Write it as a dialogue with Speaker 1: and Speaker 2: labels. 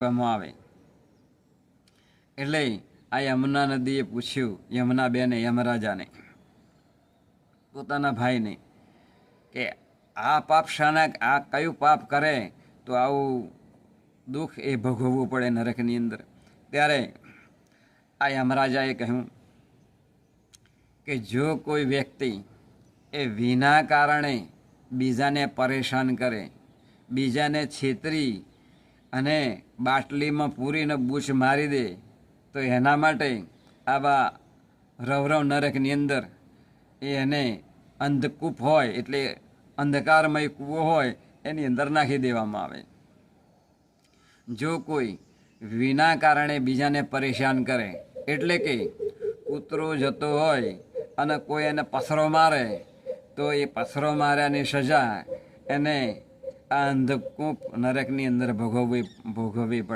Speaker 1: કહેવામાં આવે. એટલે આ યમુના નદીએ પૂછ્યું યમુનાબેને યમરાજાને, પોતાના ભાઈને, કે આ પાપ શાના, આ કયું પાપ કરે તો આવું દુઃખ એ ભોગવવું પડે નરકની અંદર. ત્યારે આ યમરાજાએ કહ્યું કે જો કોઈ વ્યક્તિ એ વિના કારણે બીજાને પરેશાન કરે, બીજાને છેતરી અને બાટલીમાં પૂરીને બૂચ મારી દે, તો એના માટે આવા રવરવ નરકની અંદર એને અંધકૂપ હોય, એટલે અંધકારમય કૂવો હોય, એની અંદર નાખી દેવામાં આવે. જો કોઈ વિના કારણે બીજાને પરેશાન કરે, એટલે કે કૂતરો જતો હોય અને કોઈ એને પસરો મારે, તો એ પસરો માર્યાની સજા એને આ અંધકૂપ નરકની અંદર ભોગવવી પડે.